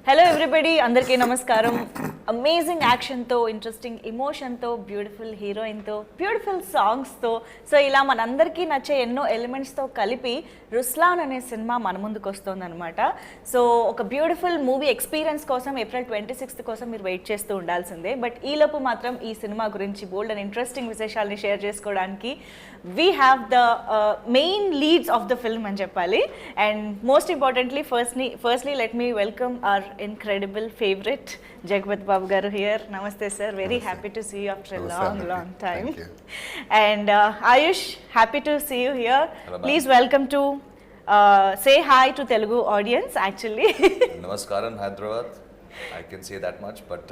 Hello everybody, అందరికీ నమస్కారం. Amazing యాక్షన్తో, ఇంట్రెస్టింగ్ ఎమోషన్తో, బ్యూటిఫుల్ హీరోయిన్తో, బ్యూటిఫుల్ సాంగ్స్తో, సో ఇలా మనందరికీ నచ్చే ఎన్నో ఎలిమెంట్స్తో కలిపి రుస్లాన్ అనే సినిమా మన ముందుకు వస్తుందన్నమాట. సో ఒక బ్యూటిఫుల్ మూవీ ఎక్స్పీరియన్స్ కోసం April 26th కోసం మీరు వెయిట్ చేస్తూ ఉండాల్సిందే. బట్ ఈలోపు మాత్రం ఈ సినిమా గురించి బోల్డ్ అండ్ ఇంట్రెస్టింగ్ విశేషాలని షేర్ చేసుకోవడానికి we have the main leads of the film అని చెప్పాలి. And most importantly, firstly let me welcome our incredible favorite Jagapathi Babu garu here. Namaste sir, very happy to see you after a long time. Thank you. And Aayush, happy to see you here. Hello, please welcome to say hi to Telugu audience actually. Namaskaram Hyderabad, I can say that much, but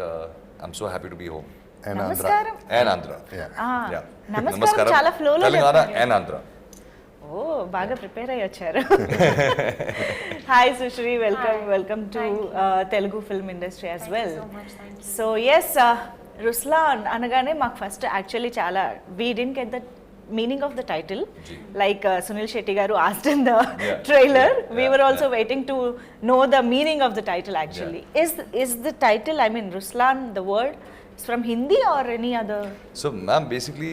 I'm so happy to be home. And Namaskaram. And Andhra. Yeah. Namaskaram చాలా flow లో Telangana చెప్పారు. and Andhra. ఓ బాగా prepare అయ్యి వచ్చారు. Hi Sushree, welcome to Telugu film industry as well. So yes, Ruslaan అనగానే మాకు first actually చాలా we didn't get the meaning of the title, like Suniel Shetty garu asked in the trailer. We were also waiting to know the meaning of the title actually. Is the title, I mean Ruslaan, the word is from Hindi or any other? So ma'am, basically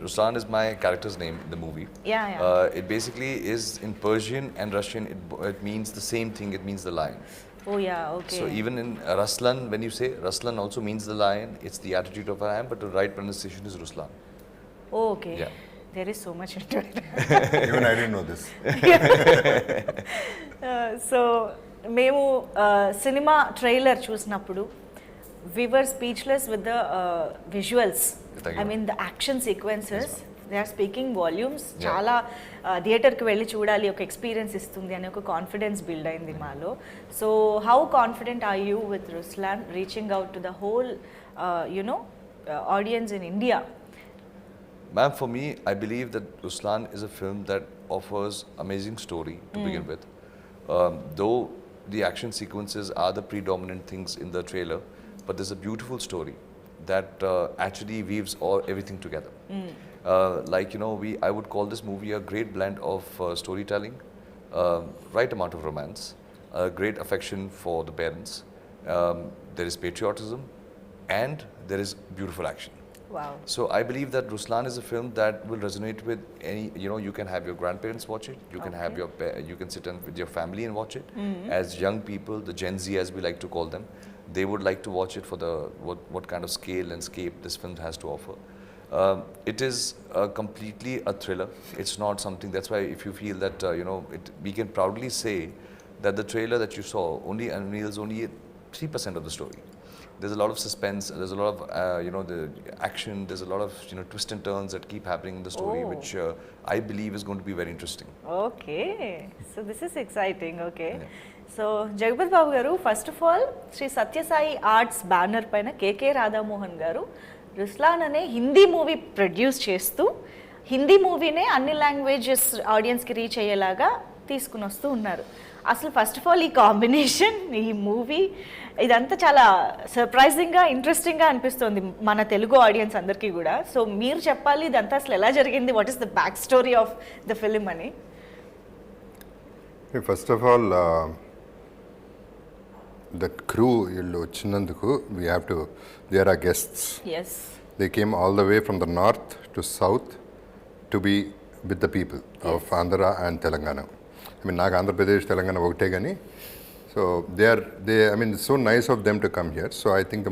Ruslaan is my character's name in the movie. Yeah. It basically is in Persian and Russian, it means the same thing, it means the lion. Oh yeah, okay. So even in Ruslan, when you say Ruslan also means the lion, it's the attitude of a lion, but the right pronunciation is Ruslaan. Oh, okay. Yeah. There is so much into it. Even I didn't know this. So మేము cinema trailer చూసినప్పుడు we were speechless with the visuals. Thank you. I mean the action sequences, they are speaking volumes. Yeah. చాలా థియేటర్కి వెళ్ళి చూడాలి, ఒక experience ఇస్తుంది అనే ఒక కాన్ఫిడెన్స్ బిల్డ్ అయింది మాలో. So how confident are you with Ruslaan reaching out to the whole audience in India? Ma'am, for me, I believe that Ruslan is a film that offers amazing story to begin with. Though the action sequences are the predominant things in the trailer, but there's a beautiful story that actually weaves everything together. Like, you know, I would call this movie a great blend of storytelling, right amount of romance, great affection for the parents, there is patriotism, and there is beautiful action. Wow. So I believe that Ruslan is a film that will resonate with any, you know, you can have your grandparents watch it, you can have you can sit with your family and watch it. As young people, the Gen Z as we like to call them, they would like to watch it for the what kind of scale and scape this film has to offer. It is completely a thriller. It's not something, that's why if you feel that you know, we can proudly say that the trailer that you saw only unveils only 3% of the story. There's a lot of suspense, there's a lot of you know, the action, there's a lot of, you know, twists and turns that keep happening in the story, which I believe is going to be very interesting. Okay, so this is exciting. Okay. So Jagapathi Babu garu, first of all, Sri Satya Sai Arts banner paina KK Radhamohan garu Ruslaan ane Hindi movie produce చేస్తూ హిందీ మూవీనే అన్ని languages ఆడియన్స్కి reach అయ్యేలాగా తీసుకుని వస్తూ ఉన్నారు. అసలు first of all ఈ combination, ఈ మూవీ, ఇదంతా చాలా సర్ప్రైజింగ్గా, ఇంట్రెస్టింగ్గా అనిపిస్తుంది మన తెలుగు ఆడియన్స్ అందరికీ కూడా. సో మీరు చెప్పాలి ఇదంతా అసలు ఎలా జరిగింది, what is the back story of the film అని. First of all, the crew వీళ్ళు వచ్చినందుకు they are our guests. Yes. They came all the way from the north to south to be with the people of Andhra and Telangana. I mean, నాకు ఆంధ్రప్రదేశ్ తెలంగాణ ఒకటే కానీ, so I mean, it's so nice of them to come here. So I think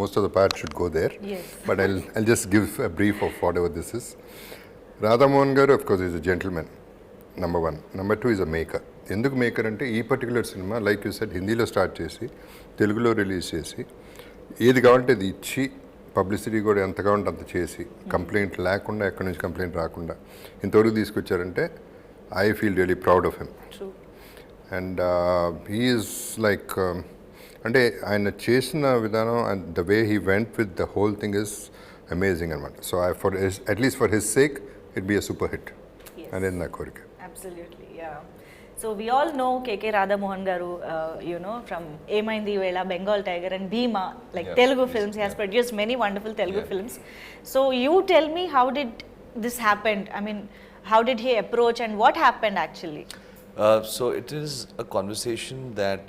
most of the part should go there. Yes. But I'll just give a brief of whatever this is. Radhamohan garu, of course, is a gentleman, number one. Number two, is a maker. ఎందుకు maker అంటే ఈ particular cinema like you said హిందీలో start చేసి తెలుగులో release చేసి ఏది కావాలంటే అది ఇచ్చి పబ్లిసిటీ కూడా ఎంత కావాలంటే అంత చేసి కంప్లైంట్ లేకుండా, ఎక్కడి నుంచి కంప్లైంట్ రాకుండా ఇంతవరకు తీసుకొచ్చారంటే I feel really proud of him. And he's like అంటే ఆయన చేసిన విధానం and the way he went with the whole thing is amazing అనమాట. So at least for his sake it be a super hit అనేది నా కోరిక. Absolutely, yeah. So we all know KK Radhamohan garu, you know, from Emaindi Vela, Bengal Tiger and Bhima, like Telugu films. He has produced many wonderful Telugu films. So you tell me, how did this happen? I mean, how did he approach and what happened actually? So it is a conversation that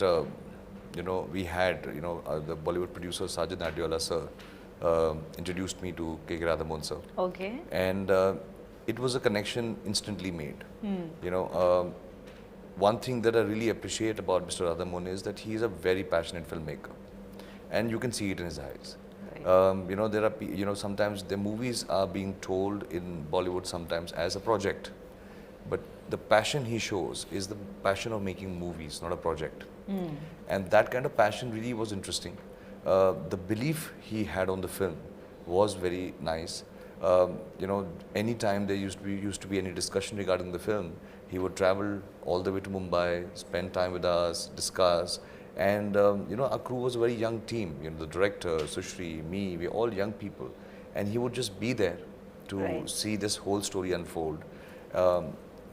we had, the Bollywood producer Sajid Nadiola sir introduced me to K. Radhamon sir. Okay. And it was a connection instantly made. One thing that I really appreciate about Mr. Radhamon is that he is a very passionate filmmaker, and you can see it in his eyes. There are sometimes the movies are being told in Bollywood sometimes as a project, but the passion he shows is the passion of making movies, not a project. And that kind of passion really was interesting. The belief he had on the film was very nice. Anytime there used to be any discussion regarding the film, he would travel all the way to Mumbai, spend time with us, discuss. And our crew was a very young team. The director, Sushri, me, we're all young people, and he would just be there to see this whole story unfold.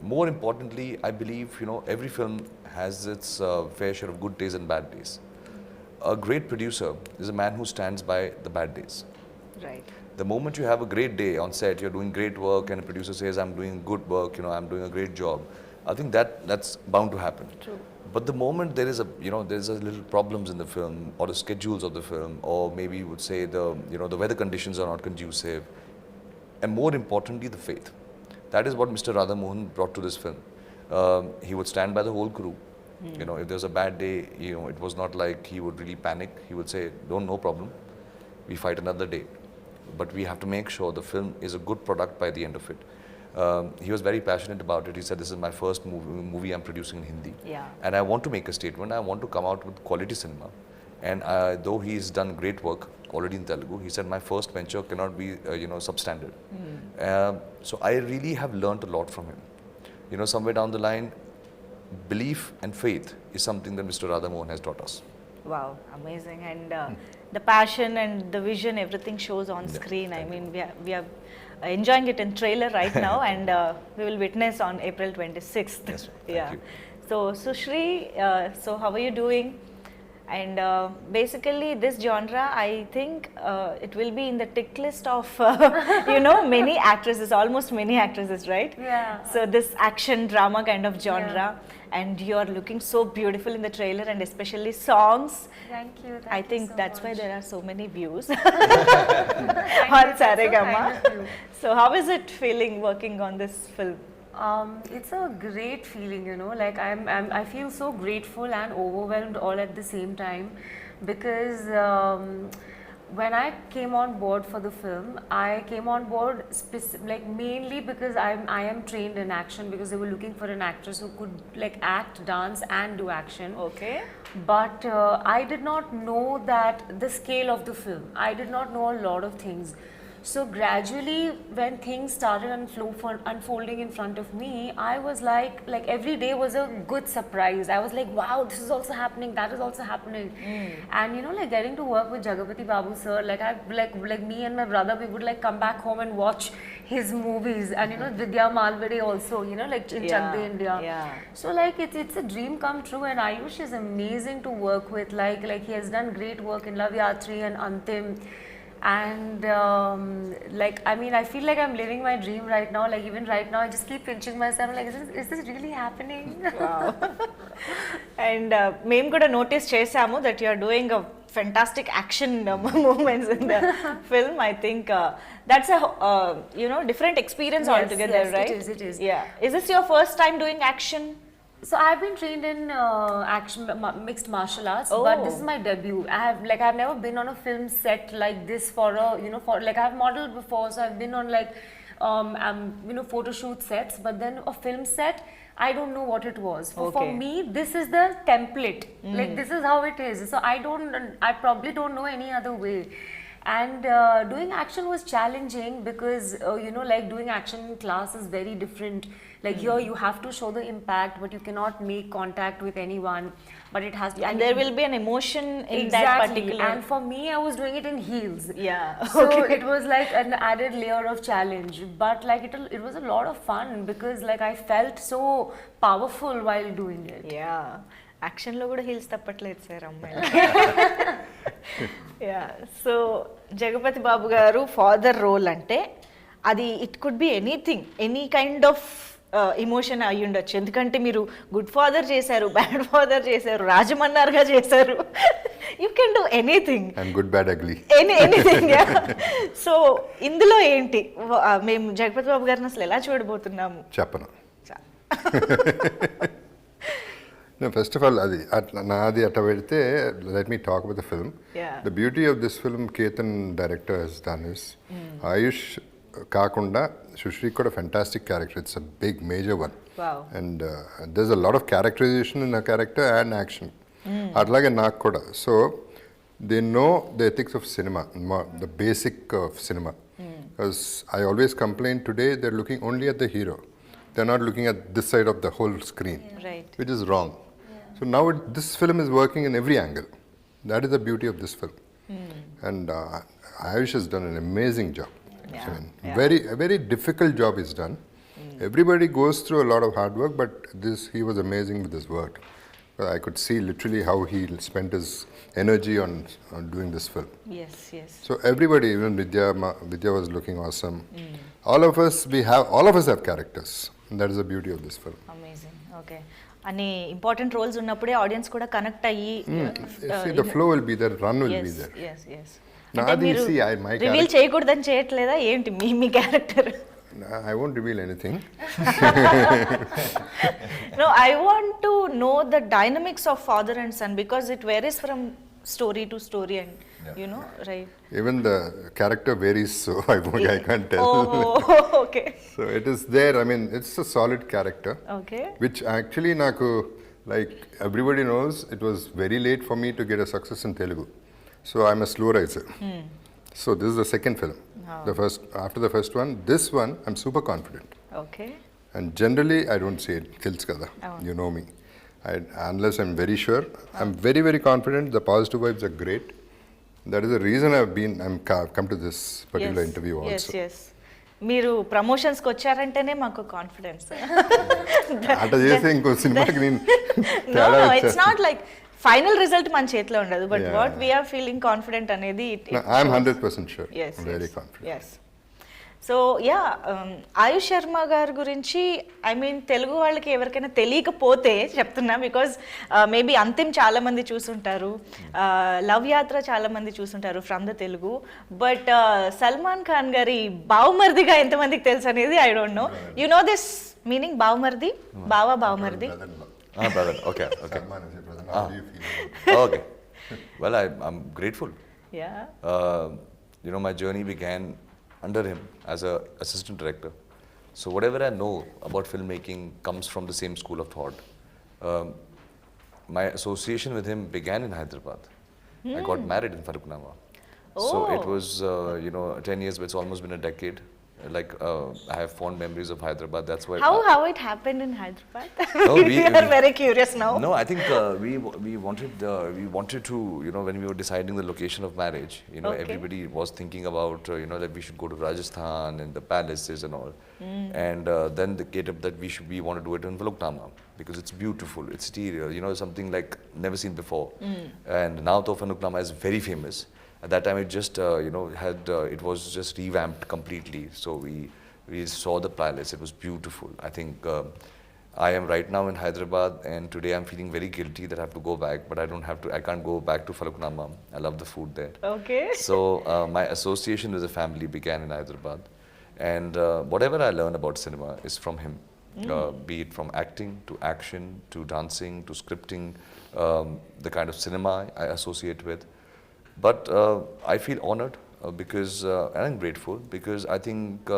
More importantly, I believe every film has its fair share of good days and bad days. A great producer is a man who stands by the bad days. Right. The moment you have a great day on set, you're doing great work, and a producer says, I'm doing good work, I'm doing a great job, I think that's bound to happen. True. But the moment there is there's a little problems in the film, or the schedules of the film, or maybe you would say the weather conditions are not conducive, and more importantly, the faith. That is what Mr. Radhamohan brought to this film. He would stand by the whole crew. If there's a bad day, it was not like he would really panic. He would say, no problem, we fight another day. But we have to make sure the film is a good product by the end of it. He was very passionate about it. He said, this is my first movie I'm producing in Hindi. Yeah. And I want to make a statement. I want to come out with quality cinema. And though he's done great work already in Telugu, he said, my first venture cannot be, substandard. So I really have learned a lot from him. Somewhere down the line, belief and faith is something that Mr. Radhamohan has taught us. Wow, amazing. And the passion and the vision, everything shows on screen. I mean, we are enjoying it in trailer right now, and we will witness on April 26th. Yes, thank you. So Sushri, so how are you doing? And basically this genre, I think it will be in the tick list of many actresses, almost many actresses, right? Yeah. So this action drama kind of genre, and you are looking so beautiful in the trailer, and especially songs. Thank you. I think so that's why much. there are so many views Thank on you, that's so Saregama. kind of you. So how is it feeling working on this film? It's a great feeling, like I feel so grateful and overwhelmed all at the same time, because when I came on board for the film, I came on board mainly because I am trained in action, because they were looking for an actress who could act, dance and do action. Okay. But I did not know that the scale of the film. I did not know a lot of things. So gradually, when things started unfolding in front of me, I was like every day was a good surprise. I was like, wow, this is also happening, that is also happening. And getting to work with Jagapathi Babu sir, me and my brother, we would come back home and watch his movies, and Vidya Malvade also, in Chak De India. Yeah. So it's a dream come true, and Aayush is amazing to work with. He has done great work in Love Yatri and Antim. And I feel like I'm living my dream right now. Even right now, I just keep pinching myself. Is this really happening? Wow. And మేము కూడా notice చేసాము that you are doing a fantastic action movements in the film. I think that's a different experience altogether, yes, right? It is. Yeah. Is this your first time doing action? So I've been trained in action mixed martial arts, but this is my debut. I've never been on a film set like this for I've modeled before, so I've been on photo shoot sets, but then a film set, I don't know what it was. For me, this is the template. This is how it is. So I probably don't know any other way. And doing action was challenging because doing action in class is very different. Here you have to show the impact, but you cannot make contact with anyone. But it has to, and there will be an emotion in that particular. And for me, I was doing it in heels. Yeah. So it was an added layer of challenge. But it was a lot of fun, because I felt so powerful while doing it. Yeah. Action lo kuda heels tappatలేదు sir అమ్మాయిలు. Yeah. So Jagapathi Babu garu father role ante adi it could be anything, any kind of emotion అయ్యి ఉండొచ్చు, ఎందుకంటే మీరు good father చేశారు, bad father చేశారు, రాజమన్నార్గా చేశారు. You can do anything and good bad ugly anything. So ఇందులో ఏంటి మేము జగపతి బాబు గారిని అసలు ఎలా చూడబోతున్నాము? చెప్పను. ఫస్ట్ ఆఫ్ ఆల్ అది అట్లా నాది అట్లా పెడితే let me talk about the film. The beauty of this film Ketan director he's done is Ayush కాకుండా సుశ్రీ కూడా fantastic character. It's a big major one and there is a lot of characterization in a character and action. అట్లాగే నాకు కూడా. So they know the ethics of cinema, the basic of cinema. Because I always complaint today they are looking only at the hero. They're not looking at this side of the whole screen, right, which is wrong. So now this film is working in every angle. That is the beauty of this film. And Aayush has done an amazing job. Yeah. I mean, a very difficult job is done. Everybody goes through a lot of hard work, but he was amazing with his work. I could see literally how he spent his energy on doing this film. Yes. So everybody, even Vidya was looking awesome. All of us have characters. And that is the beauty of this film. Amazing. Okay. అన్ని important roles ఉన్నప్పుడే audience కూడా connect అయ్యి See, the flow will be there, run will be there. yes. Naadi, see, my reveal character, చేయకూడదని చేయట్లేదా ఏంటి మీ character? I won't reveal anything. No, I want to know the dynamics of father and son because it varies from story to story and you know, right? Even the character varies, so I can't tell. Oh, okay. So it is there. I mean, it's a solid character. Okay. Which actually, naku, like everybody knows, it was very late for me to get a success in Telugu. So I'm a slow riser. So this is the second film. After the first one, this one, I'm super confident. Okay. And generally, I don't say it. Kills kada. You know me. Unless I'm very sure. I'm very, very confident. The positive vibes are great. That is the reason I'm come to this particular interview also. Yes. మీరు ప్రమోషన్స్కి వచ్చారంటేనే మాకు confidence. అట్లా చేస్తే ఇంకో సినిమాకి నేను it's not like final result మన చేతిలో ఉండదు, but what we're feeling confident అనేది I'm 100% sure. Very confident. Yes. So Ayush Sharma గారి గురించి ఐ మీన్ తెలుగు వాళ్ళకి ఎవరికైనా తెలియకపోతే చెప్తున్నా, బికాజ్ మేబీ అంతిమ్ చాలా మంది చూసుంటారు, లవ్ యాత్ర చాలా మంది చూసుంటారు from the Telugu, but Salman Khan గారి బావమర్దిగా ఎంతమందికి తెలుసు అనేది I don't know. You know this meaning బావమర్ది? బావమర్ది. Brother. Okay. Salman is your brother. How do you feel? Okay. Well, I'm grateful. Yeah. My journey began under him as a assistant director. So whatever I know about filmmaking comes from the same school of thought. My association with him began in Hyderabad. I got married in Faruknama. So it was, 10 years, but it's almost been a decade. I have fond memories of Hyderabad. That's why. How it happened in Hyderabad? No, we are very curious now. No, I think we wanted to, when we were deciding the location of marriage, Okay. everybody was thinking about, that we should go to Rajasthan and the palaces and all. And then they get up that we want to do it in Faluknama because it's beautiful, it's stereo, something like never seen before. And now Faluknama is very famous. At that time, it just it was just revamped completely. So we saw the palace. It was beautiful. I think I am right now in Hyderabad, and today I'm feeling very guilty that I have to go back, but I don't have to. I can't go back to Faluknama. I love the food there. Okay. So my association with the family began in Hyderabad, and whatever I learn about cinema is from him. Be it from acting to action to dancing to scripting, the kind of cinema I associate with. But I feel honored because, and I'm grateful because I think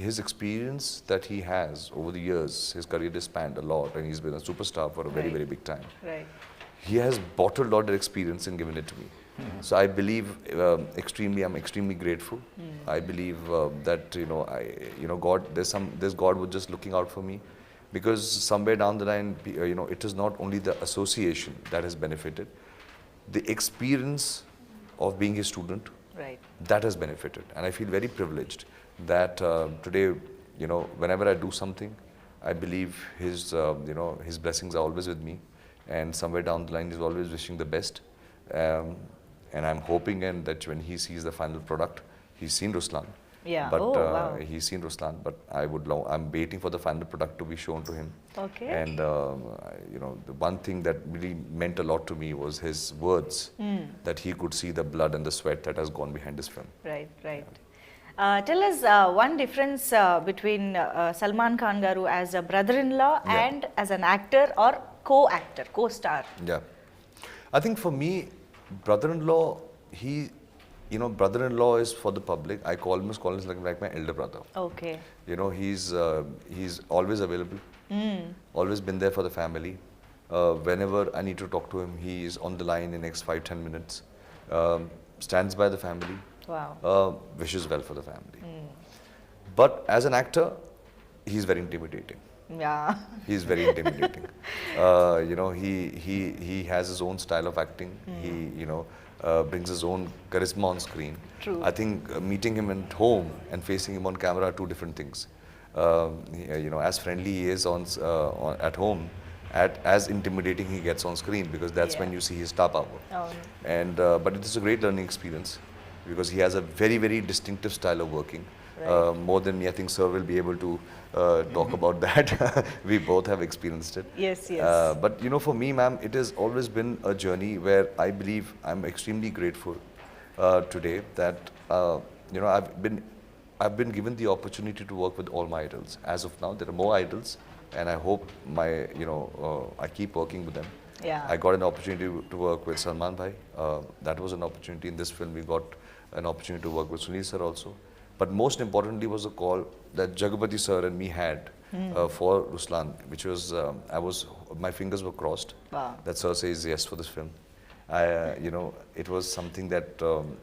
his experience that he has over the years, his career has spanned a lot, and he's been a superstar for a very, very big time. Right. He has bottled all that experience and given it to me. So I believe I'm extremely grateful. I believe that God, there's God was just looking out for me, because somewhere down the line, it is not only the association that has benefited, the experience of being his student, Right. that has benefited, and I feel very privileged that today, whenever I do something, I believe his blessings are always with me, and somewhere down the line he's always wishing the best, and I'm hoping and that when he sees the final product, he's seen Ruslaan, Yeah. But Oh, wow. he's seen Ruslan, but I'm waiting for the final product to be shown to him. Okay. And the one thing that really meant a lot to me was his words, that he could see the blood and the sweat that has gone behind this film. Right, right. Tell us one difference between Salman Khan Garu as a brother-in-law Yeah. and as an actor or co-actor, co-star. Yeah. I think for me, brother-in-law, brother-in-law is for the public. I almost call him like my elder brother. Okay. He's always available, always been there for the family. Whenever I need to talk to him, he is on the line in next 5-10 minutes. Stands by the family. Wow. Wishes well for the family. But as an actor, he's very intimidating. Yeah. He's very intimidating. He has his own style of acting. He brings his own charisma on screen. True. I think meeting him at home and facing him on camera are two different things. As friendly he is at home, as intimidating he gets on screen, because that's when you see his star power. Oh. And but it is a great learning experience, because he has a very, very distinctive style of working. More than me, I think Sir will be able to talk about that. We both have experienced it. Yes, yes. But for me, ma'am, it has always been a journey where I believe I'm extremely grateful today that I've been given the opportunity to work with all my idols. As of now, there are more idols, and I hope I keep working with them. Yeah. I got an opportunity to work with Salman Bhai. That was an opportunity. In this film, we got an opportunity to work with Sunil Sir also. But most importantly was a call that Jagapathi Sir and me had for Ruslaan, which was, my fingers were crossed. Wow. That Sir says yes for this film. It was something that,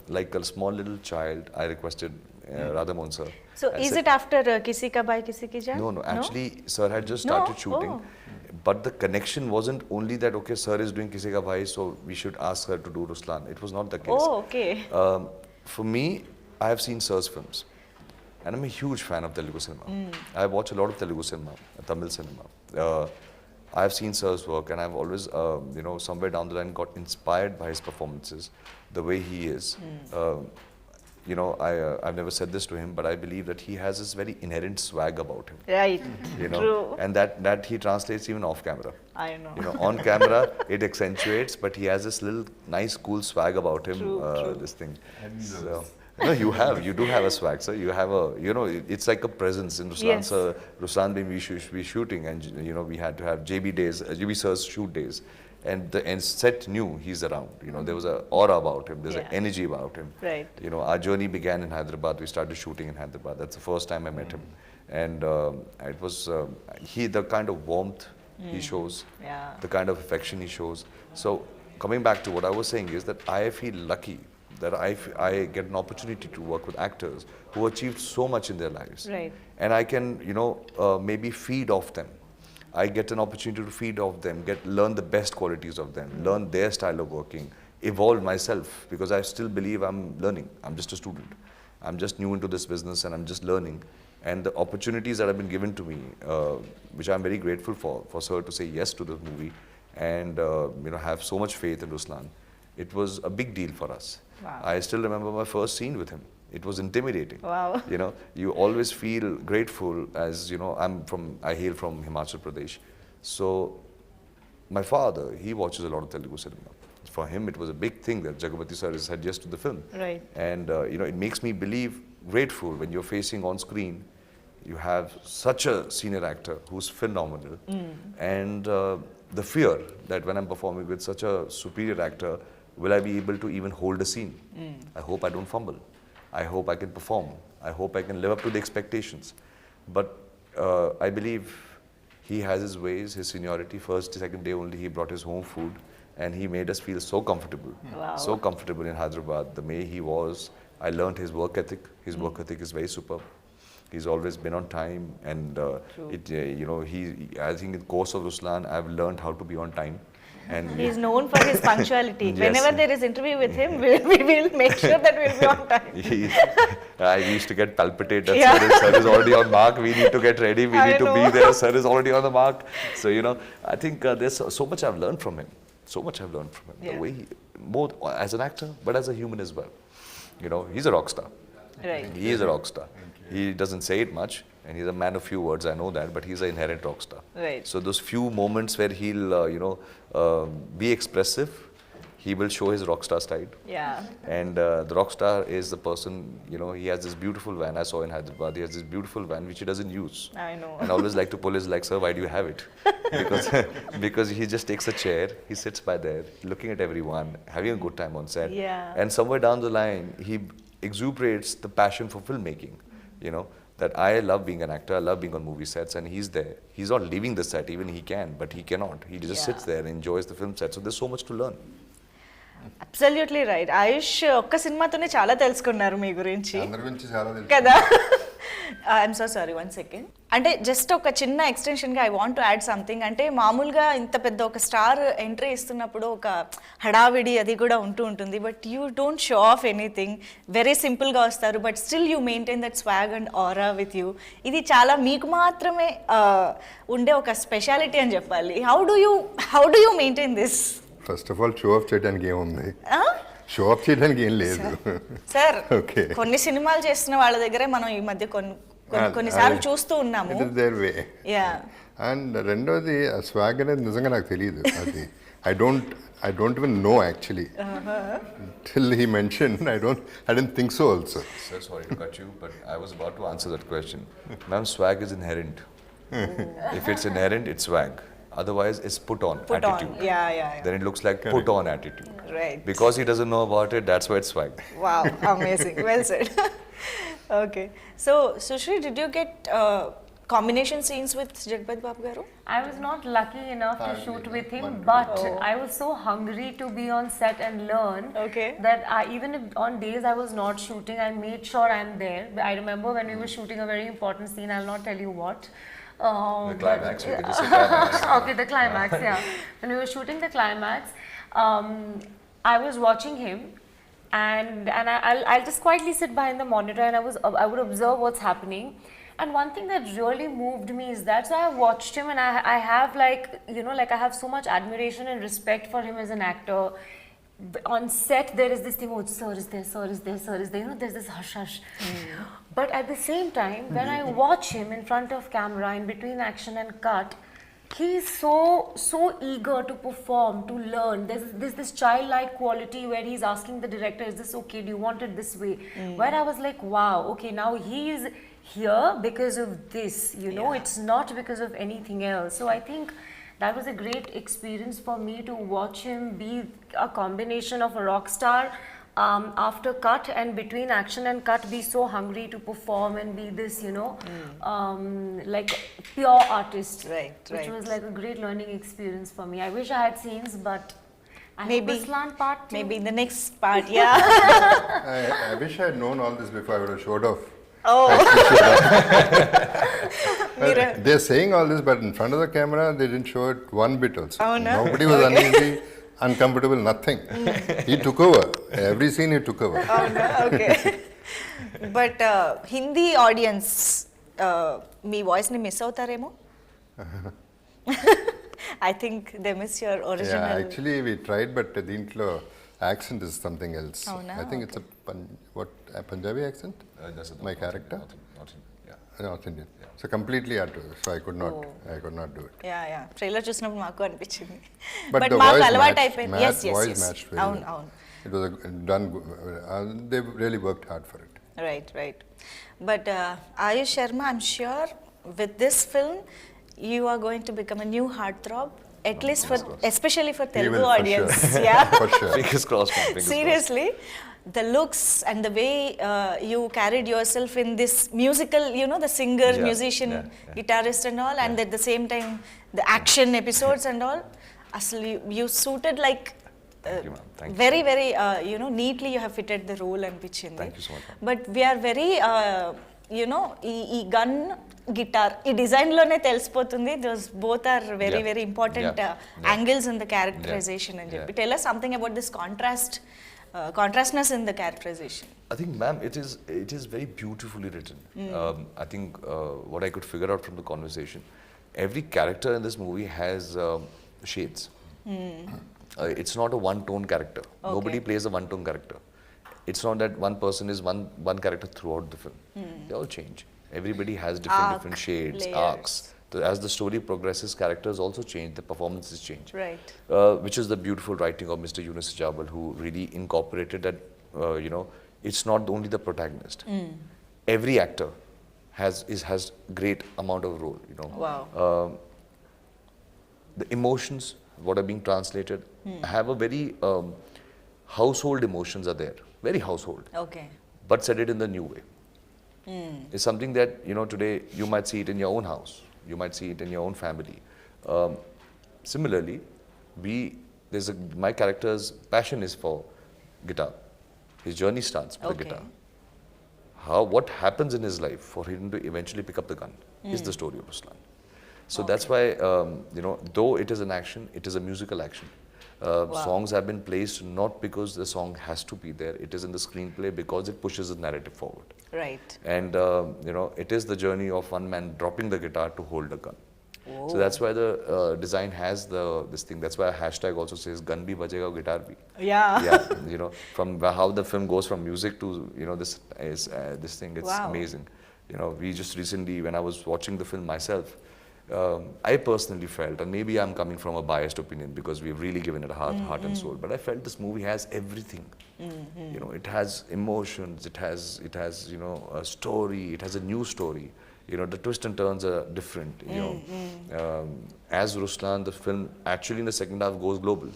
like a small little child, I requested Radhamohan Sir. So I is said, it after Kisi Ka Bhai Kisi Ki Jaan? No, actually, Sir had just started No? shooting. Oh. But the connection wasn't only that, okay, Sir is doing Kisi Ka Bhai, so we should ask her to do Ruslaan. It was not the case. Oh, okay. For me, I have seen Sir's films, and I'm a huge fan of Telugu cinema. I watch a lot of Telugu cinema, Tamil cinema. I have seen Sir's work, and I've always, somewhere down the line got inspired by his performances, the way he is. I've never said this to him, but I believe that he has this very inherent swag about him. Right. True. And that he translates even off camera. I know. On camera it accentuates, but he has this little nice, cool swag about him. True. This thing. So, no, you do have a swag, sir. You have it's like a presence in Ruslaan. Yes. Sir, Ruslaan being we shooting, and we had to have JB days, JB Sir's shoot days, and set knew he's around. There was an aura about him. There's an energy about him. Right. Our journey began in Hyderabad. We started shooting in Hyderabad. That's the first time I met him, and it was the kind of warmth he shows, Yeah. the kind of affection he shows. So coming back to what I was saying is that I feel lucky that I get an opportunity to work with actors who achieved so much in their lives. Right. And I can, maybe feed off them. I get an opportunity to feed off them, learn the best qualities of them, learn their style of working, evolve myself, because I still believe I'm learning. I'm just a student. I'm just new into this business, and I'm just learning. And the opportunities that have been given to me, which I'm very grateful for Sir to say yes to this movie, and have so much faith in Ruslaan. It was a big deal for us. Wow. I still remember my first scene with him. It was intimidating. Wow. You always feel grateful, as I hail from Himachal Pradesh. So my father, he watches a lot of Telugu cinema. For him, it was a big thing that Jagapathi Sir said yes to the film. Right. And it makes me grateful when you're facing on screen, you have such a senior actor who's phenomenal, and the fear that when I'm performing with such a superior actor, will I be able to even hold a scene? I hope I don't fumble. I hope I can perform. I hope I can live up to the expectations. But I believe he has his ways, his seniority. First, second day only, he brought his home food, and he made us feel so comfortable. Wow. So comfortable in Hyderabad, the way he was. I learned his work ethic. His work ethic is very superb. He's always been on time, and I think in the course of Ruslaan, I've learned how to be on time. And He's known for his punctuality. Yes. Whenever there is interview with him, we will make sure that we'll be on time. I used to get palpitated. Yeah. Sir is already on mark. We need to get ready. We I need to know. be there. Sir is already on the mark. So I think there's so much I've learned from him. So much I've learned from him. Yeah. The way both as an actor, but as a human as well. He's a rock star. Right. He is a rock star. He doesn't say it much, and he's a man of few words. I know that, but he's an inherent rock star. Right. So those few moments where he'll, be expressive, he will show his rock star side. Yeah. And the rock star is the person, he has this beautiful van. I saw in Hyderabad, he has this beautiful van which he doesn't use. I know. And I always like to pull his leg, sir, why do you have it? Because he just takes a chair, he sits by there, looking at everyone, having a good time on set. Yeah. And somewhere down the line, he exuberates the passion for filmmaking, that I love being an actor, I love being on movie sets, and he's there. He's not leaving the set, even he can, but he cannot. He just Yeah. sits there and enjoys the film set. So there's so much to learn. Absolutely right. Ayush ఒక్క సినిమాతోనే చాలా తెలుసుకున్నారు మీ గురించి అందరి గురించి చాలా తెలుసు. కదా. I'm so sorry, 1 second. అంటే జస్ట్ ఒక చిన్న ఎక్స్టెన్షన్గా I want to add something. అంటే మామూలుగా ఇంత పెద్ద ఒక స్టార్ ఎంట్రీ ఇస్తున్నప్పుడు ఒక హడావిడి అది కూడా ఉంటూ ఉంటుంది. But you don't show off anything, very సింపుల్గా వస్తారు. But still you maintain that swag and aura with you. ఇది చాలా మీకు మాత్రమే ఉండే ఒక స్పెషాలిటీ అని చెప్పాలి. How do you maintain this? First of all show off చేయడానికి ఏముంది, షో ఆఫ్ చేయడానికి ఏం లేదు. సార్ ఓకే, కొన్ని సినిమాలు చేస్తున్న వాళ్ళ దగ్గరే మనం ఈ మధ్య కొన్నిసార్లు చూస్తూ ఉన్నాము. It is there way. Yeah. And రెండోది ఆ స్వాగ్ అనేది నిజంగా నాకు తెలియదు. అది I don't even know actually. Till he mentioned, I didn't think so also. Sir, sorry to cut you, but I was about to answer that question. Ma'am, swag is inherent. If it's inherent, it's swag. Otherwise, it's put on attitude. Yeah. Then it looks like put on attitude. Right. Because he doesn't know about it, that's why it's swag. Wow, amazing. Well said. Okay. So, Sushri, did you get combination scenes with Jagapathi Babu garu? I was not lucky enough to shoot with him, but I was so hungry to be on set and learn Okay. that even if on days I was not shooting, I made sure I'm there. I remember when we were shooting a very important scene, I'll not tell you what. The climax, you can just say climax. Okay, the climax, yeah. When we were shooting the climax, I was watching him, and I'll just quietly sit behind the monitor, and I would observe what's happening. And one thing that really moved me is that, so I watched him, and I have I have so much admiration and respect for him as an actor. On set, there is this thing, oh, sir is there, sir is there, sir is there. There's this hush hush. But at the same time, when I watch him in front of camera, in between action and cut, he's so eager to perform, to learn. There's this childlike quality where he's asking the director, is this okay? Do you want it this way? Where I was like, wow, okay, now he's here because of this, it's not because of anything else. So I think that was a great experience for me to watch him be a combination of a rock star, after cut and between action and cut, be so hungry to perform and be this, like pure artist. Which was like a great learning experience for me. I wish I had scenes, but I hope Ruslaan part 2. Maybe in the next part, yeah. I wish I had known all this before I would have showed off. Oh. They're saying all this, but in front of the camera, they didn't show it one bit also. Oh, no? Nobody was uneasy, uncomfortable, nothing. He took over. Every scene he took over. Oh, no? Okay. But Hindi audience, మీ వాయిస్ని miss అవుతారేమో. I think they miss your original. Yeah, actually we tried, but దీంట్లో accent is something else. Oh, no? I think it's a Punjabi accent? My character? North Indian. Yeah. So completely out of it. So I could not do it. Yeah. Trailer చూసినప్పుడు మాకు అనిపించింది. But but the మాకు voice అలవాటు matched. అయిపోయింది. Voice matched very అవును well. అవును. It was done good. They really worked hard for it. Right. But Aayush Sharma, I'm sure with this film, you are going to become a new heartthrob, at least especially for Telugu will, for audience. sure. Yeah. For sure. Fingers crossed, man. Fingers Seriously, the looks and the way you carried yourself in this musical, the singer, musician, guitarist and all, and at the same time, the action episodes and all, actually you suited like Thank you, ma'am. Thank you. very neatly you have fitted the role అనిపించింది. Thank you so much, ma'am. But we are very ఈ gun guitar ఈ design లోనే తెలిసిపోతుంది. Those both are very important angles in the characterization అని చెప్పి. Tell us something about this contrastness in the characterization. I think, ma'am, it is very beautifully written. I think what I could figure out from the conversation, every character in this movie has shades. It's not a one-tone character. Okay. Nobody plays a one-tone character. It's not that one person is one character throughout the film. They all change. Everybody has different shades, layers. arcs. As the story progresses, characters also change, the performances change. Right. Which is the beautiful writing of Mr. Yunus Jabal, who really incorporated that, it's not only the protagonist. Every actor has great amount of role, Wow. The emotions, what are being translated, have a very household emotions are there, very household, Okay. but said it in the new way. It's something that, today you might see it in your own house, you might see it in your own family. Similarly, my character's passion is for guitar. His journey starts with the Okay. guitar. What happens in his life for him to eventually pick up the gun is the story of Ruslaan. So that's why, though it is an action, it is a musical action. Songs have been placed not because the song has to be there, it is in the screenplay because it pushes the narrative forward. Right. And, it is the journey of one man dropping the guitar to hold a gun. So that's why the design has this thing. That's why a hashtag also says gun bhi bajega, guitar bhi. Yeah. Yeah, from how the film goes from music to this thing. It's Wow. amazing. We just recently, when I was watching the film myself, I personally felt, and maybe I'm coming from a biased opinion because we've really given it a heart and soul, but I felt this movie has everything. It has emotions, it has a story, it has a new story. The twists and turns are different. As Ruslaan, the film actually in the second half goes global.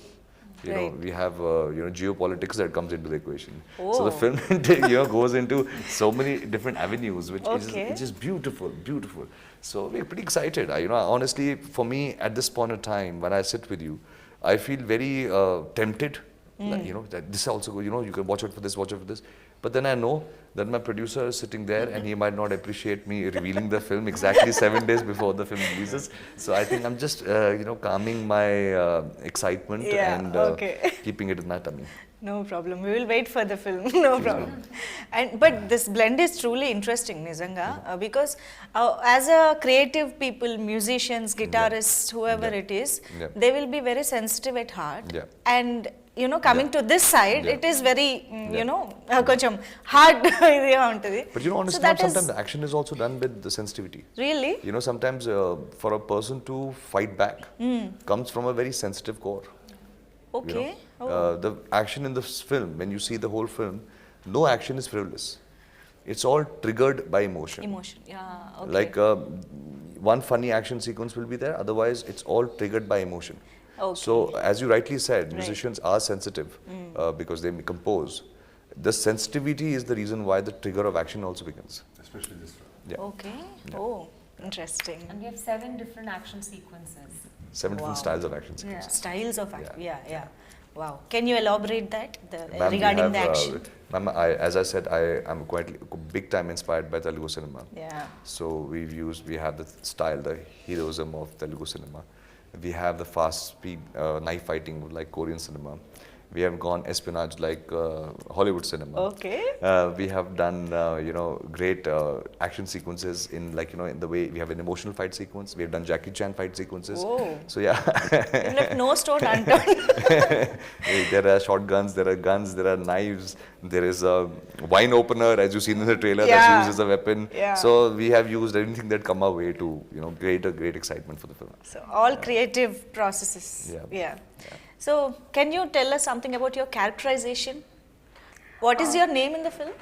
Right. We have geopolitics that comes into the equation. Oh. So the film goes into so many different avenues, which Okay. is just beautiful. So we're pretty excited. Honestly, for me at this point of time, when I sit with you, I feel very tempted. That this also, you can watch out for this. But then I know that my producer is sitting there and he might not appreciate me revealing the film exactly 7 days before the film releases. So I think I'm just, calming my excitement and okay. keeping it in my tummy. No problem. We will wait for the film. No problem. But this blend is truly interesting, Nizanga, because as a creative people, musicians, guitarists, whoever it is, they will be very sensitive at heart. Yeah. And coming to this side, it is very, koncham hard. But honestly, so that sometimes is the action is also done with the sensitivity. really Sometimes for a person to fight back comes from a very sensitive core. okay. The action in this film, when you see the whole film, no action is frivolous. It's all triggered by emotion. Emotion, yeah. Okay. Like one funny action sequence will be there, otherwise it's all triggered by emotion. Okay. So as you rightly said, musicians are sensitive because they compose. The sensitivity is the reason why the trigger of action also begins. Especially this one. Yeah. Okay. Oh, interesting. And we have 7 different action sequences. 7 different Wow. styles of action sequences. Styles of action. Yeah. Wow. Can you elaborate that Ma'am, we regarding have, the action? Ma'am, as I said, I am quite big time inspired by Telugu cinema. Yeah. So we have the style, the heroism of Telugu cinema. We have the fast speed knife fighting like Korean cinema. We have gone espionage like Hollywood cinema. Okay. We have done great action sequences in in the way we have an emotional fight sequence. We have done Jackie Chan fight sequences. Oh. So yeah. You left no stone unturned. There are shotguns, there are guns, there are knives, there is a wine opener as you seen in the trailer that's used as a weapon. Yeah. So we have used anything that come our way to create a great excitement for the film. So all creative processes. Yeah. So can you tell us something about your characterization? What is your name in the film?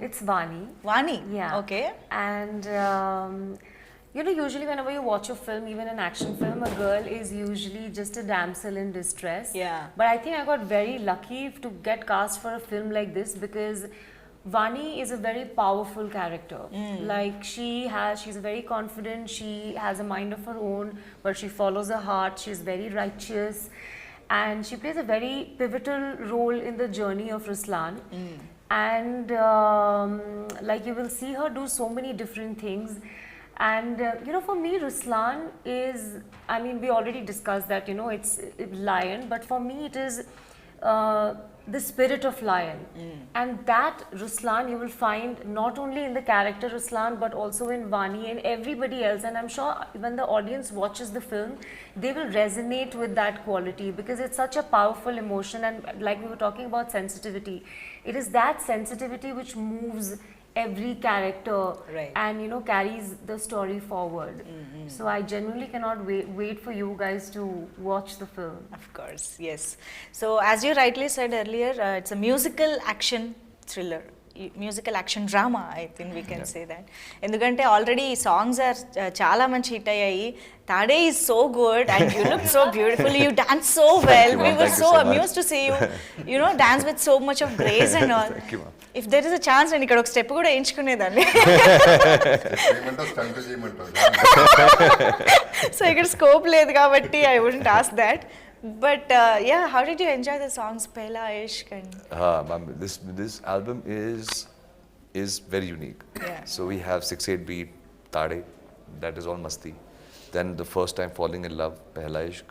It's Vani. Vani. Yeah. Okay. And usually whenever you watch a film, even an action film, a girl is usually just a damsel in distress. Yeah. But I think I got very lucky to get cast for a film like this because Vani is a very powerful character. Like she's very confident, she has a mind of her own, but she follows her heart, she's very righteous. And she plays a very pivotal role in the journey of Ruslaan. And you will see her do so many different things. And for me, Ruslaan is, we already discussed that, it's lion, but for me it is the spirit of lion. And that Ruslaan you will find not only in the character Ruslaan but also in Vani and everybody else. And I'm sure when the audience watches the film, they will resonate with that quality because it's such a powerful emotion. And like we were talking about sensitivity, it is that sensitivity which moves every character, Right. and carries the story forward. So I genuinely cannot wait for you guys to watch the film. Of course, yes. So as you rightly said earlier, it's a musical action thriller. Musical action drama, I think we can say that. ఎందుకంటే already songs are చాలా మంచి hit అయ్యాయి. Tade is so good and you look so beautiful. You dance so well. you, We ma'am. were Thank you so so much. amused to see you know, dance with so much of grace and all. Thank you, ma'am. If there is a chance, నేను ఇక్కడ ఒక step కూడా వేయించుకునేదాన్ని. చేయమంటావు stunt చేయమంటావు so ఇక్కడ scope లేదు కాబట్టి I wouldn't ask that. But yeah, how did you enjoy the songs, Pehla Ishq and Ma'am, this album is very unique. Yeah. So we have 6/8 beat Tade, that is all masti. Then the first time falling in love, Pehla Ishq.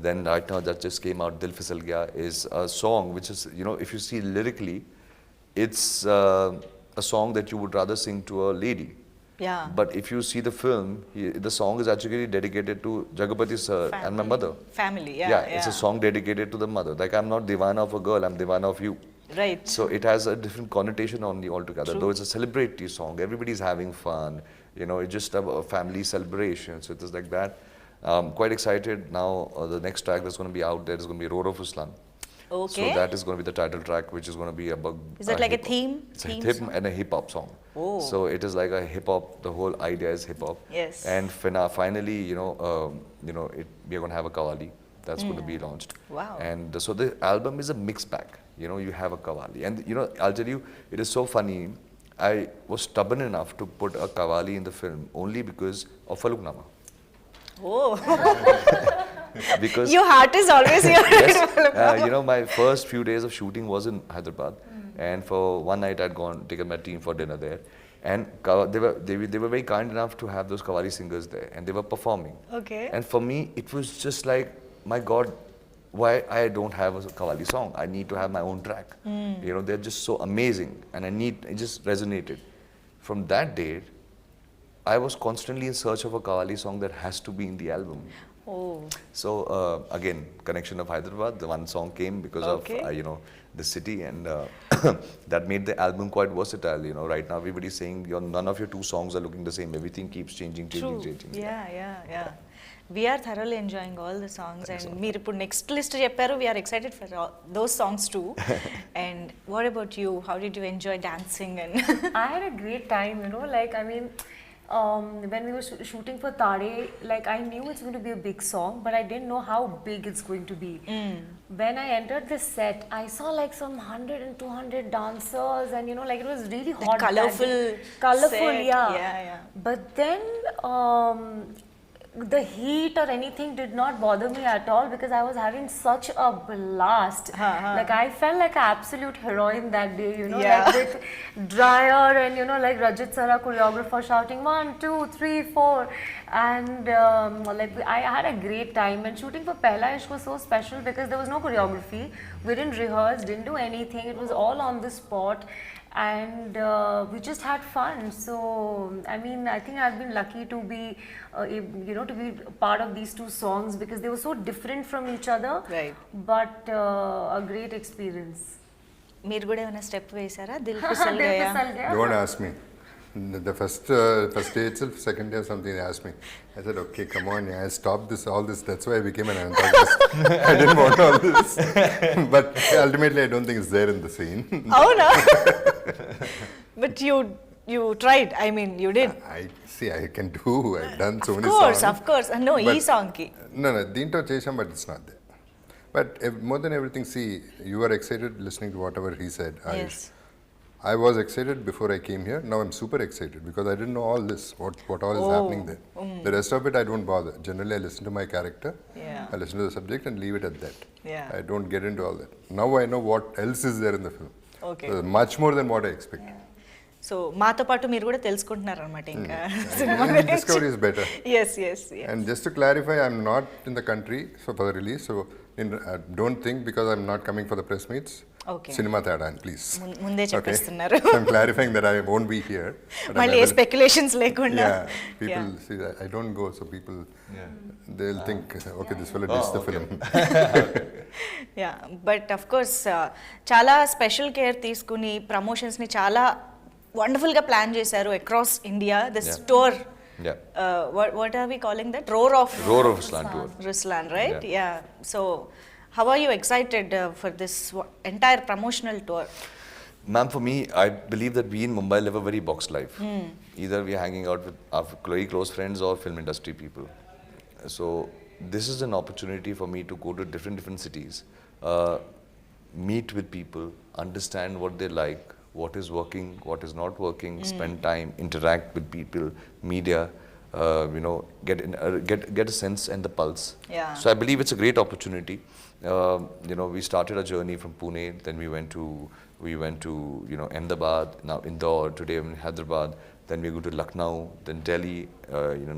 Then right now that just came out, Dil Fisal Gaya, is a song which is, if you see lyrically, it's a song that you would rather sing to a lady. yeah. But if you see the film, the song is actually dedicated to Jagapathi sir and my mother. Family, It's a song dedicated to the mother. Like, I'm not divana of a girl, I'm divana of you. Right. So it has a different connotation on the altogether. Though it's a celebratory song, everybody's having fun. It's just a family celebration. So it is like that. Quite excited now. The next track that's going to be out there is going to be Roar of Ruslaan. Okay. So that is going to be the title track, which is going to be about. Is that like a hip-hop. theme? It's Theme a hip song? and a hip hop song. Oh. So it is like a hip hop. The whole idea is hip hop. Yes. And finally, we're going to have a Qawwali that's going to be launched. Wow. And so the album is a mixed bag. You have a Qawwali, and I'll tell you, it is so funny. I was stubborn enough to put a Qawwali in the film only because of Faluknama. Oh. Because Your heart is always here. yes, my first few days of shooting was in Hyderabad, and for one night I'd taken my team for dinner there, and they were very kind enough to have those Qawwali singers there, and they were performing. Okay. And for me, it was just like, my God, why I don't have a Qawwali song? I need to have my own track. They're just so amazing, and it just resonated. From that date, I was constantly in search of a Qawwali song that has to be in the album. Oh. So again, connection of Hyderabad, the one song came because Okay. of the city, and that made the album quite versatile. Right now everybody's saying none of your two songs are looking the same. Everything keeps changing. Yeah. We are thoroughly enjoying all the songs, and మీరు ఇప్పుడు next list చెప్పారు. We are excited for those songs too. And what about you? How did you enjoy dancing? And I had a great time, when we were shooting for Tade, like I knew it's going to be a big song, but I didn't know how big it's going to be. When I entered the set, I saw like some 100 and 200 dancers, and like it was really hot. that colourful day. Colorful, set. yeah. But then the heat or anything did not bother me at all because I was having such a blast. Like I felt like an absolute heroine that day, Yeah. like with dryer and like Rajat Sara choreographer shouting 1, 2, 3, 4, and like I had a great time. And shooting for Pehla Ishq was so special because there was no choreography. We didn't rehearse, didn't do anything. It was all on the spot. And we just had fun. So I think I've been lucky to be to be part of these two songs because they were so different from each other. Right. But a great experience. మీరు కూడా ఏమైనా step వేసారా? దిల్ ఫిసల్ గయా. Don't ask me. The first day itself, second day or something, they asked me. I said, okay, come on, I stopped all this. That's why I became an antagonist. I didn't want all this. But ultimately, I don't think it's there in the scene. అవునా? But you tried. I mean, you did. I can do. I've done so many songs. Of course. No, But- ఈ song కి. No, దీంట్లో చేసాం, but it's not there. But more than everything, see, you were excited listening to whatever he said, Aayush. Yes. I was excited before I came here. Now I'm super excited because I didn't know all this, what all is happening there. The rest of it, I don't bother. Generally, I listen to my character, Yeah. I listen to the subject and leave it at that. Yeah. I don't get into all that. Now I know what else is there in the film. Okay. So much more than what I expected. So మాతో పాటు మీరు కూడా తెలుసుకుంటున్నారు అనమాట ఇంకా Discovery is better. Yes And just to clarify, I'm not in the country for the release. So Don't think because I'm not coming for the press meets. Okay. Cinema tada, please. ముందే చెప్పేస్తున్నారు. So I'm clarifying that I won't be here. but I'm మళ్ళీ ఏ available. Speculations లేకుండా. Yeah, people see that I don't go, so people they'll think, okay, this fellow did the film. Yeah but of course చాలా special care తీసుకుని ప్రమోషన్స్ని చాలా వండర్ఫుల్గా plan చేశారు across India this tour. What are we calling that? Roar of Ruslaan tour. Ruslaan, right? Yeah. So how are you excited for this entire promotional tour? Ma'am, for me, I believe that we in Mumbai live a very boxed life. Either we are hanging out with our very close friends or film industry people. So this is an opportunity for me to go to different cities, meet with people, understand what they like, what is working, what is not working, spend time, interact with people, media, get a sense and the pulse. Yeah. So I believe it's a great opportunity. We started a journey from Pune, then we went to Ahmedabad, now Indore, today in Hyderabad, then we go to Lucknow, then Delhi,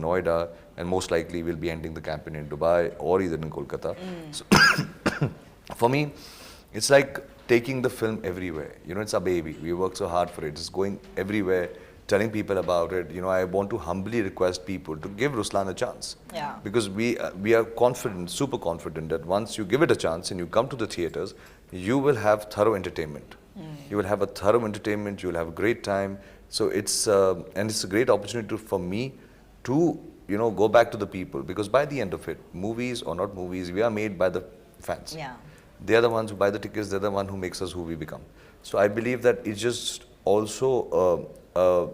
Noida, and most likely we'll be ending the campaign in Dubai or either in Kolkata. So for me, it's like taking the film everywhere. It's a baby. We work so hard for it. It's going everywhere, telling people about it. I want to humbly request people to give Ruslaan a chance. Yeah. Because we are confident, super confident that once you give it a chance and you come to the theaters, you will have thorough entertainment. You will have a thorough entertainment. You will have a great time. So it's a great opportunity for me to go back to the people, because by the end of it, movies or not movies, we are made by the fans. Yeah. They are the ones who buy the tickets. They're the one who makes us who we become. So I believe that it's just also a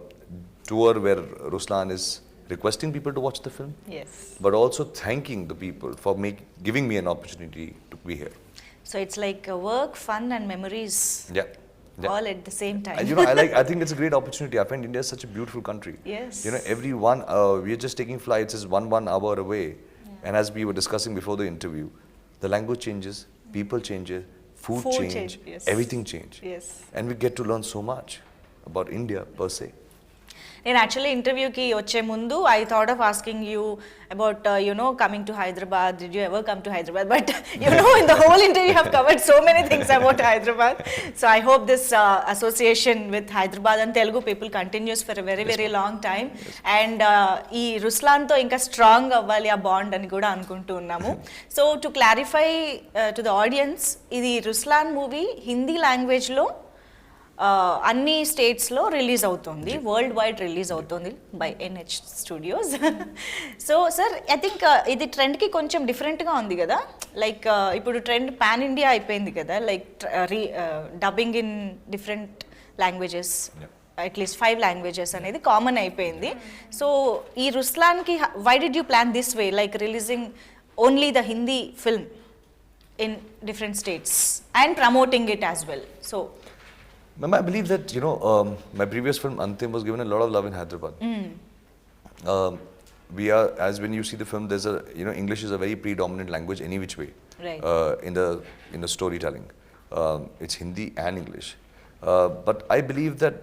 tour where Ruslaan is requesting people to watch the film, Yes. but also thanking the people for giving me an opportunity to be here. So it's like work, fun and memories Yeah. all at the same time. I think it's a great opportunity. I find India is such a beautiful country. Yes. Everyone, we are just taking flights is one hour away. And as we were discussing before the interview, the language changes, people changes, food change, yes. everything change. Yes. And we get to learn so much about India per se. నేను actually ఇంటర్వ్యూకి వచ్చే ముందు I thought of asking you about coming to Hyderabad. Did you ever come to Hyderabad? But in the whole interview have covered so many things about Hyderabad. So I hope this association with Hyderabad and Telugu people continuous for a very very long time. And ఈ రుస్లాన్తో ఇంకా strong అవ్వాలి ఆ bond అని కూడా అనుకుంటూ ఉన్నాము. So to clarify to the audience, ఇది Ruslaan movie Hindi లాంగ్వేజ్లో అన్ని స్టేట్స్లో రిలీజ్ అవుతుంది, వరల్డ్ వైడ్ రిలీజ్ అవుతుంది by NH studios. So sir, I think ఇది ట్రెండ్కి కొంచెం డిఫరెంట్గా ఉంది కదా. లైక్ ఇప్పుడు ట్రెండ్ పాన్ ఇండియా అయిపోయింది కదా, like dubbing in different languages, at least 5 languages అనేది కామన్ అయిపోయింది. సో ఈ రుస్లాన్కి why did you plan this way, like releasing only the Hindi film in different states and promoting it as well? So Ma'am, I believe that, my previous film, Antim, was given a lot of love in Hyderabad. We are, as when you see the film, there's English is a very predominant language any which way. Right. In the storytelling. It's Hindi and English. But I believe that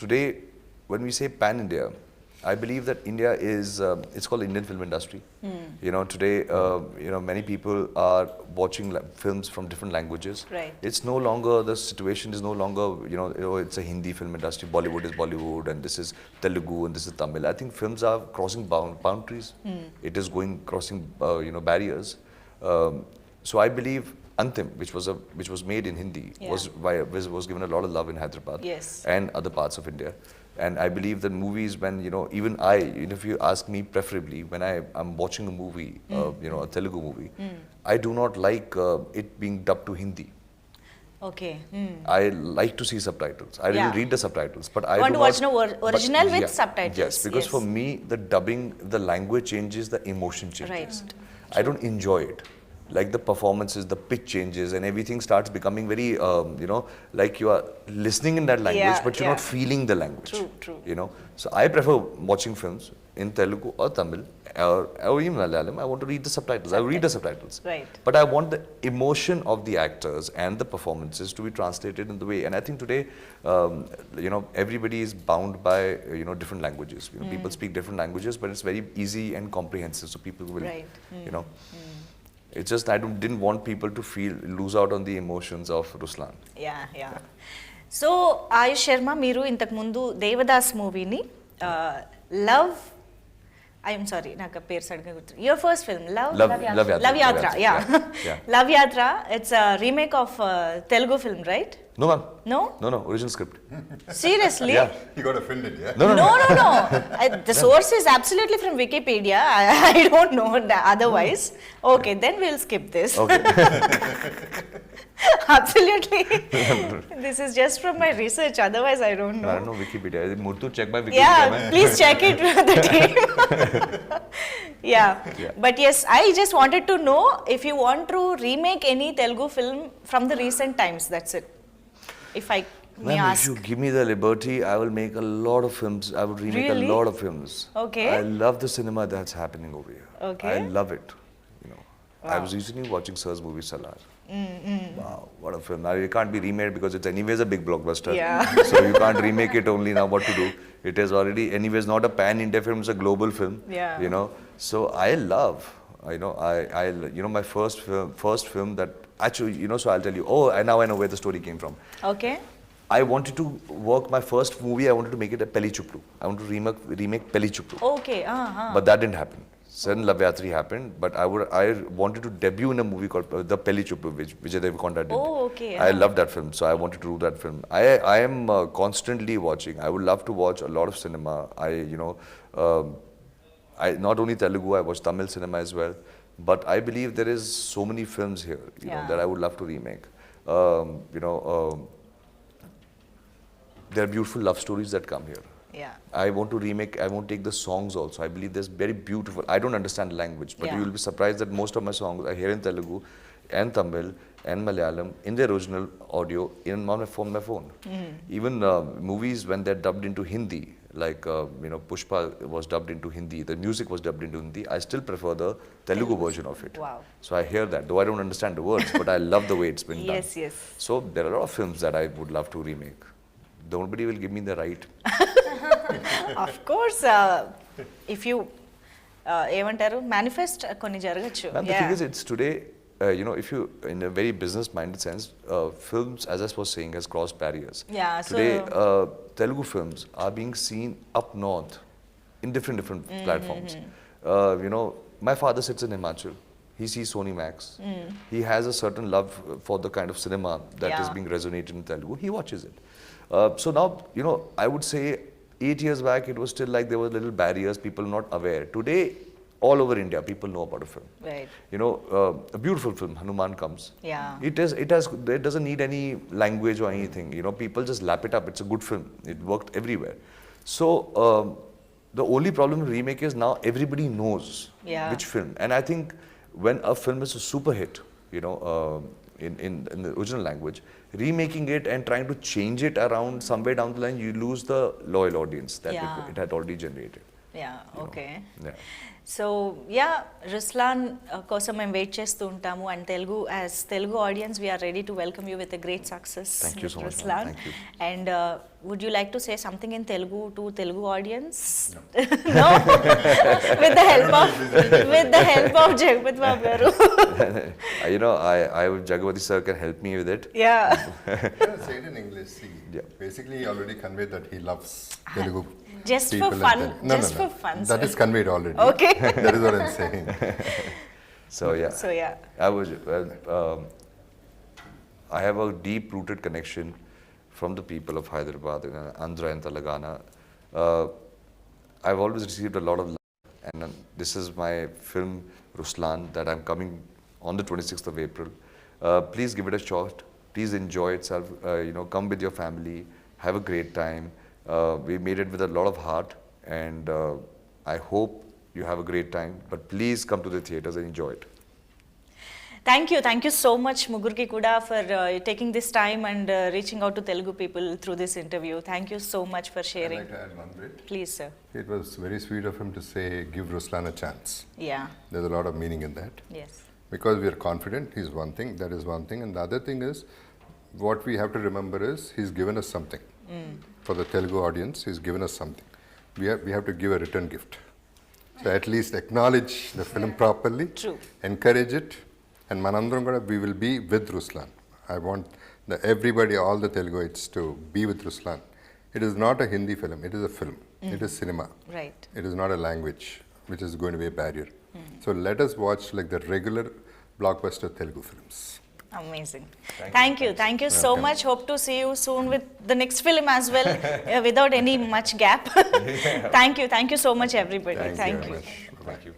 today, when we say pan-India, I believe that India is, it's called the Indian film industry. Today, many people are watching films from different languages. Right. It's no longer, the situation is no longer, it's a Hindi film industry, Bollywood is Bollywood, and this is Telugu, and this is Tamil. I think films are crossing boundaries. It is crossing, barriers. So I believe Antim, which was made in Hindi, was given a lot of love in Hyderabad. Yes. And other parts of India. And I believe that movies, when, even if you ask me preferably, when I'm watching a movie, a Telugu movie, I do not like it being dubbed to Hindi. Okay. I like to see subtitles. I really read the subtitles, but I want do to watch not, original with subtitles. Yes, because for me, the dubbing, the language changes, the emotion changes. Right. I don't enjoy it. Like the performances, the pitch changes, and everything starts becoming very, like you are listening in that language, but you're not feeling the language. True. So I prefer watching films in Telugu or Tamil or even Malayalam. I want to read the subtitles. I read the subtitles. Right. But I want the emotion of the actors and the performances to be translated in the way. And I think today, everybody is bound by, different languages. People speak different languages, but it's very easy and comprehensive. So people will, It's just I didn't want people to lose out on the emotions of Ruslaan. Yeah so Ayush Sharma మీరు ఇంతకు ముందు దేవదాస్ మూవీని love I'm sorry నాకు పేరు సడన్గా గుర్తు your first film love యాత్ర yeah love యాత్ర it's remake of Telugu film right No, ma'am. No? No, original script. Seriously? Yeah. You got offended, yeah? No. The source is absolutely from Wikipedia. I don't know otherwise. Okay, then we'll skip this. Okay. Absolutely. This is just from my research. Otherwise, I don't know. I don't know Wikipedia. Murthu, check my Wikipedia. Yeah, please check it with the team. Yeah. But yes, I just wanted to know if you want to remake any Telugu film from the recent times. That's it. If I may Ma'am, ask. if you give me the liberty, I will make a lot of films. I would remake Really? a lot of films. Okay. I love the cinema that's happening over here. Okay. I love it. You know, I was recently watching Sir's movie Salar. Wow, what a film! Now it can't be remade because it's anyways a big blockbuster. Yeah. So you can't remake it only now. What to do? It is already anyways not a pan-India film; it's a global film. Yeah. You know, so I love. My first film that actually, so I'll tell you. Oh, and now I know where the story came from. Okay. I wanted to work my first movie. I wanted to make it a Pelli Chuplu. I want to remake Pelli Chuplu. Okay. But that didn't happen. Then Love Yatri happened. But I wanted to debut in a movie called The Pelli Chuplu, which Vijay Deverakonda did. Oh, okay. I love that film, so I wanted to do that film. I am constantly watching. I would love to watch a lot of cinema. I not only Telugu, I watch Tamil cinema as well. But I believe there is so many films here, that I would love to remake. There are beautiful love stories that come here. Yeah. I want to remake, I want to take the songs also. I believe there's very beautiful, I don't understand language, but Yeah. you will be surprised that most of my songs are here in Telugu and Tamil and Malayalam in their original audio from my phone. Even movies when they're dubbed into Hindi, like Pushpa was dubbed into Hindi, the music was dubbed into Hindi, I still prefer the Telugu version of it. Wow. So I hear that, though I don't understand the words, but I love the way it's been done. Yes. So there are a lot of films that I would love to remake. Nobody will give me the right. Of course, if you ఏమంటారు manifest కొన్ని జరగచ్చు. And the thing is, it's today, if you, in a very business-minded sense, films, as I was saying, has crossed barriers. Yeah, Today, Telugu films are being seen up north in different platforms. My father sits in Himachal. He sees Sony Max. He has a certain love for the kind of cinema that is being resonated in Telugu. He watches it. So now, I would say 8 years back, it was still like there were little barriers, people not aware. Today, all over India, people know about a film. Right. A beautiful film, Hanuman comes. Yeah. It doesn't need any language or anything. People just lap it up. It's a good film. It worked everywhere. So the only problem with remake is now everybody knows which film. And I think when a film is a super hit, in the original language, remaking it and trying to change it around somewhere down the line, you lose the loyal audience that it had already generated. Yeah, okay. Yeah. So Ruslaan కోసం మేము wait చేస్తూ ఉంటాము and Telugu audience we're ready to welcome you with great success Ruslaan and would you like to say something in Telugu to Telugu audience no with the help of Jagapathi Babu garu I Jagapathi sir can help me with it. Say it in English. Basically he already conveyed that he loves Telugu. Just for fun. No. For fun. That is conveyed already. Okay. That is what I'm saying. So yeah. I have a deep-rooted connection from the people of Hyderabad, Andhra and Telangana. I've always received a lot of love, and this is my film Ruslaan that I'm coming on the 26th of April. Please give it a shot. Please enjoy itself. Come with your family. Have a great time. We made it with a lot of heart, and I hope you have a great time. But please come to the theaters and enjoy it. Thank you so much Mugurki Kuda for taking this time and reaching out to Telugu people through this interview. Thank you so much for sharing. I'd like to add one bit. Please, sir. It was very sweet of him to say, give Ruslaan a chance. Yeah. There's a lot of meaning in that. Yes. Because we are confident, he's one thing, that is one thing. And the other thing is, what we have to remember is, he's given us something. For the Telugu audience, he's given us something. We have to give a return gift. So at least acknowledge the film properly. True. Encourage it, And manandram kuda we will be with Ruslaan. I want everybody, all the Teluguites to be with Ruslaan. It is not a Hindi film, it is a film. It is cinema. Right. It is not a language, which is going to be a barrier. So let us watch like the regular blockbuster Telugu films. Amazing. Thank you so much. Hope to see you soon with the next film as well, without any much gap. Thank you so much everybody. Thank you very you. much. Bye-bye. Thank you.